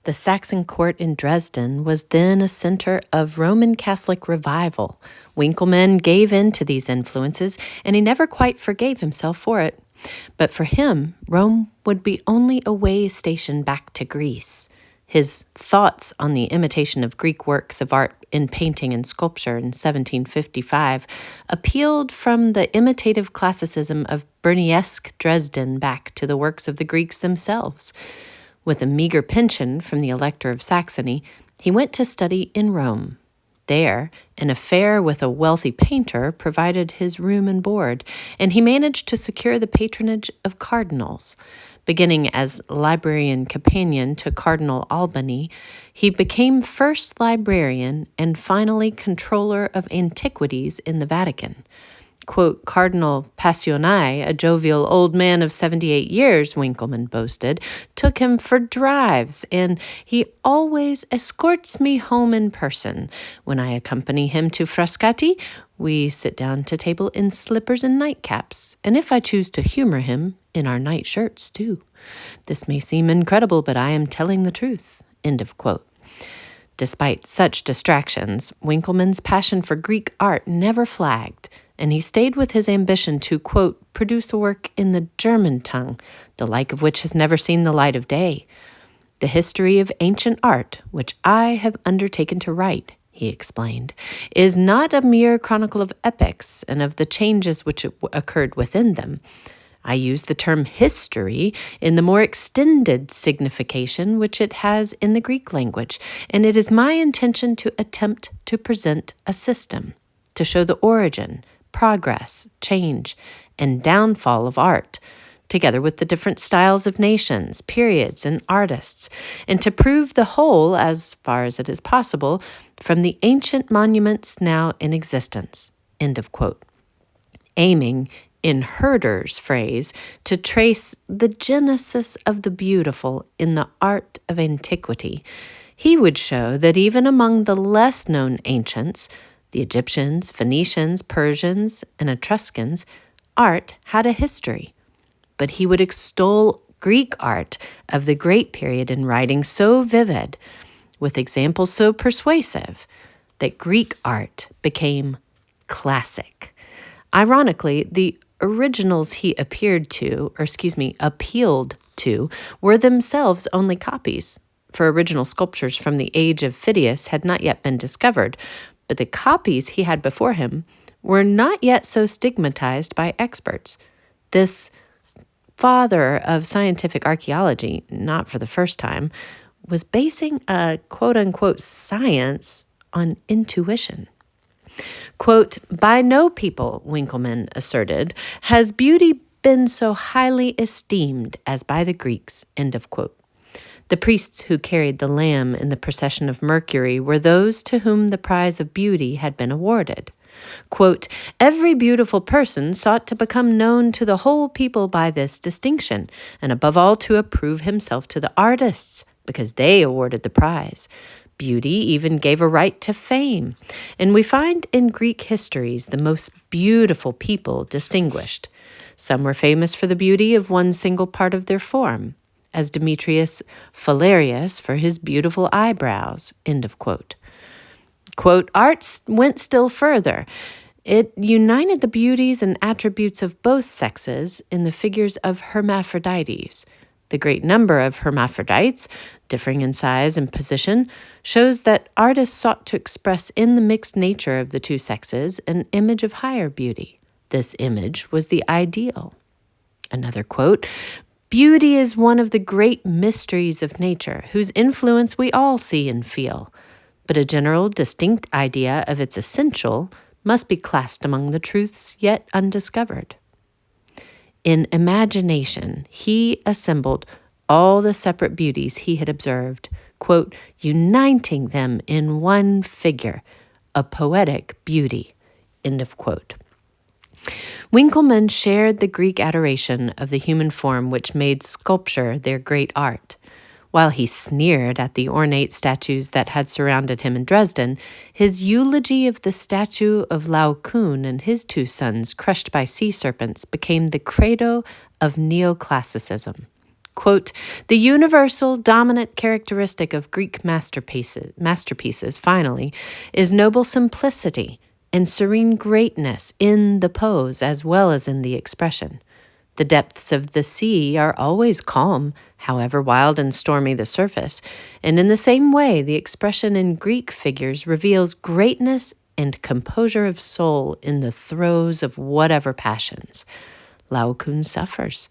The Saxon court in Dresden was then a center of Roman Catholic revival. Winckelmann gave in to these influences, and he never quite forgave himself for it. But for him, Rome would be only a way station back to Greece. His thoughts on the imitation of Greek works of art in painting and sculpture in 1755 appealed from the imitative classicism of Berniesque Dresden back to the works of the Greeks themselves. With a meager pension from the Elector of Saxony, he went to study in Rome. There, an affair with a wealthy painter provided his room and board, and he managed to secure the patronage of cardinals. Beginning as librarian companion to Cardinal Albani, he became first librarian and finally controller of antiquities in the Vatican. Quote, Cardinal Passionai, a jovial old man of 78 years, Winckelmann boasted, took him for drives, and he always escorts me home in person. When I accompany him to Frascati, we sit down to table in slippers and nightcaps, and if I choose to humor him, in our night shirts, too. This may seem incredible, but I am telling the truth. End of quote. Despite such distractions, Winckelmann's passion for Greek art never flagged, and he stayed with his ambition to, quote, produce a work in the German tongue, the like of which has never seen the light of day. The history of ancient art, which I have undertaken to write, he explained, is not a mere chronicle of epics and of the changes which occurred within them. I use the term history in the more extended signification which it has in the Greek language, and it is my intention to attempt to present a system, to show the origin, progress, change, and downfall of art, together with the different styles of nations, periods, and artists, and to prove the whole, as far as it is possible, from the ancient monuments now in existence. End of quote. Aiming, in Herder's phrase, to trace the genesis of the beautiful in the art of antiquity, he would show that even among the less known ancients, the Egyptians, Phoenicians, Persians, and Etruscans, art had a history. But he would extol Greek art of the great period in writing so vivid, with examples so persuasive, that Greek art became classic. Ironically, the originals he appealed to, were themselves only copies, for original sculptures from the age of Phidias had not yet been discovered, but the copies he had before him were not yet so stigmatized by experts. This father of scientific archaeology, not for the first time, was basing a quote-unquote science on intuition. Quote, by no people, Winckelmann asserted, has beauty been so highly esteemed as by the Greeks, end of quote. The priests who carried the lamb in the procession of Mercury were those to whom the prize of beauty had been awarded. Quote, every beautiful person sought to become known to the whole people by this distinction, and above all to approve himself to the artists, because they awarded the prize. Beauty even gave a right to fame, and we find in Greek histories the most beautiful people distinguished. Some were famous for the beauty of one single part of their form, as Demetrius Phalereus for his beautiful eyebrows, end of quote. Quote, art went still further. It united the beauties and attributes of both sexes in the figures of hermaphrodites. The great number of hermaphrodites, differing in size and position, shows that artists sought to express in the mixed nature of the two sexes an image of higher beauty. This image was the ideal. Another quote, beauty is one of the great mysteries of nature, whose influence we all see and feel. But a general, distinct idea of its essential must be classed among the truths yet undiscovered. In imagination, he assembled all the separate beauties he had observed, quote, uniting them in one figure, a poetic beauty, end of quote. Winckelmann shared the Greek adoration of the human form which made sculpture their great art. While he sneered at the ornate statues that had surrounded him in Dresden, his eulogy of the statue of Laocoon and his two sons crushed by sea serpents became the credo of neoclassicism. Quote, "The universal dominant characteristic of Greek masterpieces, finally, is noble simplicity and serene greatness in the pose as well as in the expression. The depths of the sea are always calm, however wild and stormy the surface, and in the same way the expression in Greek figures reveals greatness and composure of soul in the throes of whatever passions. Laocoon suffers.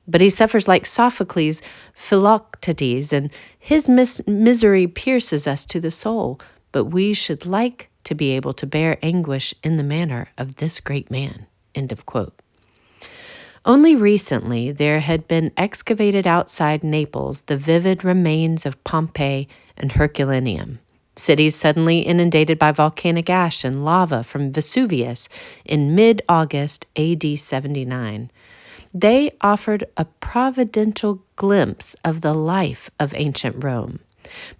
But he suffers like Sophocles' Philoctetes, and his misery pierces us to the soul, but we should like to be able to bear anguish in the manner of this great man." End of quote. Only recently there had been excavated outside Naples the vivid remains of Pompeii and Herculaneum, cities suddenly inundated by volcanic ash and lava from Vesuvius in mid-August AD 79. They offered a providential glimpse of the life of ancient Rome.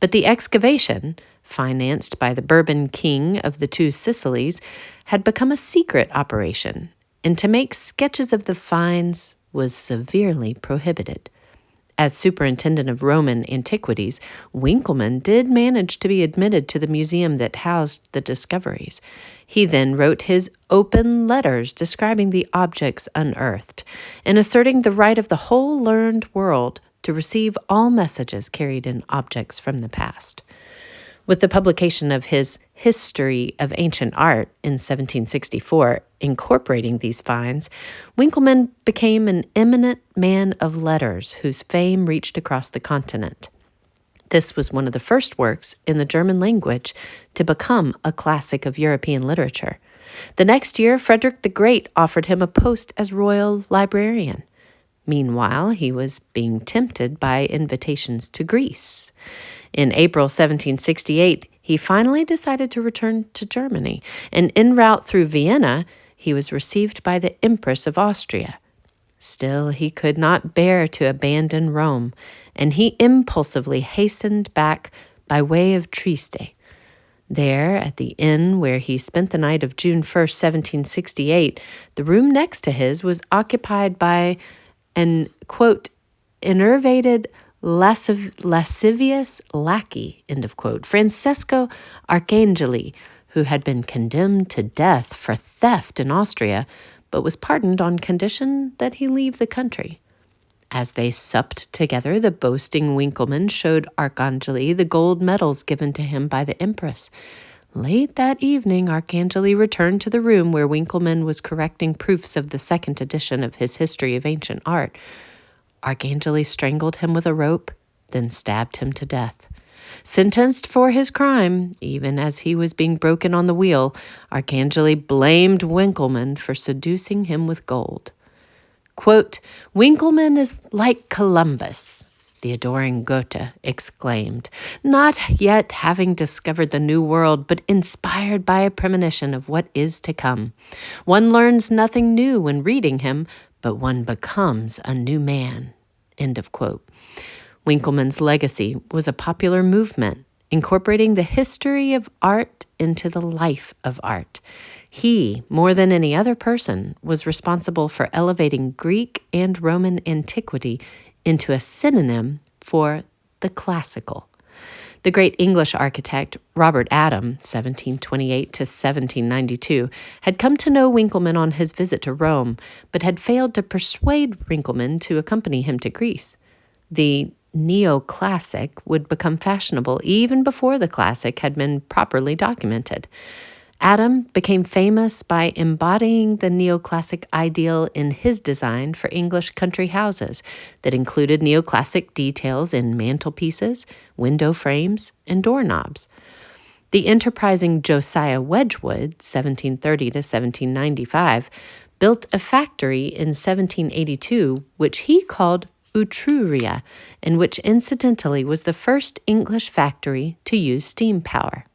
But the excavation, financed by the Bourbon king of the Two Sicilies, had become a secret operation, and to make sketches of the finds was severely prohibited. As superintendent of Roman antiquities, Winckelmann did manage to be admitted to the museum that housed the discoveries. He then wrote his open letters describing the objects unearthed and asserting the right of the whole learned world to receive all messages carried in objects from the past. With the publication of his History of Ancient Art in 1764, incorporating these finds, Winckelmann became an eminent man of letters whose fame reached across the continent. This was one of the first works in the German language to become a classic of European literature. The next year, Frederick the Great offered him a post as royal librarian. Meanwhile, he was being tempted by invitations to Greece. In April 1768, he finally decided to return to Germany, and en route through Vienna, he was received by the Empress of Austria. Still, he could not bear to abandon Rome, and he impulsively hastened back by way of Trieste. There, at the inn where he spent the night of June 1st, 1768, the room next to his was occupied by an, quote, enervated lascivious lackey, end of quote, Francesco Arcangeli, who had been condemned to death for theft in Austria, but was pardoned on condition that he leave the country. As they supped together, the boasting Winckelmann showed Arcangeli the gold medals given to him by the Empress. Late that evening, Arcangeli returned to the room where Winckelmann was correcting proofs of the second edition of his History of Ancient Art. Arcangeli strangled him with a rope, then stabbed him to death. Sentenced for his crime, even as he was being broken on the wheel, Arcangeli blamed Winckelmann for seducing him with gold. Quote, "Winckelmann is like Columbus," the adoring Goethe exclaimed, "not yet having discovered the new world, but inspired by a premonition of what is to come. One learns nothing new when reading him, but one becomes a new man." End of quote. Winckelmann's legacy was a popular movement, incorporating the history of art into the life of art. He, more than any other person, was responsible for elevating Greek and Roman antiquity into a synonym for the classical. The great English architect Robert Adam, 1728 to 1792, had come to know Winckelmann on his visit to Rome, but had failed to persuade Winckelmann to accompany him to Greece. The neoclassic would become fashionable even before the classic had been properly documented. Adam became famous by embodying the neoclassic ideal in his design for English country houses that included neoclassic details in mantelpieces, window frames, and doorknobs. The enterprising Josiah Wedgwood, 1730 to 1795, built a factory in 1782 which he called Utruria, and which incidentally was the first English factory to use steam power.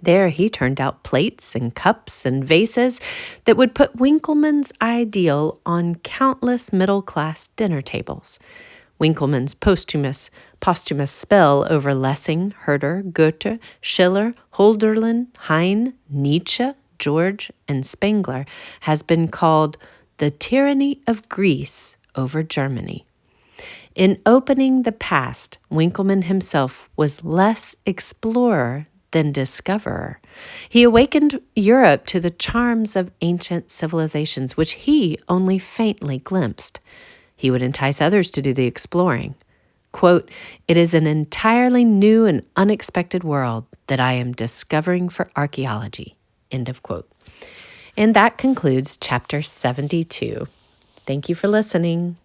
There he turned out plates and cups and vases that would put Winckelmann's ideal on countless middle-class dinner tables. Winckelmann's posthumous spell over Lessing, Herder, Goethe, Schiller, Hölderlin, Heine, Nietzsche, George, and Spengler has been called the tyranny of Greece over Germany. In opening the past, Winckelmann himself was less explorer than discoverer. He awakened Europe to the charms of ancient civilizations, which he only faintly glimpsed. He would entice others to do the exploring. Quote, "It is an entirely new and unexpected world that I am discovering for archaeology." End of quote. And that concludes chapter 72. Thank you for listening.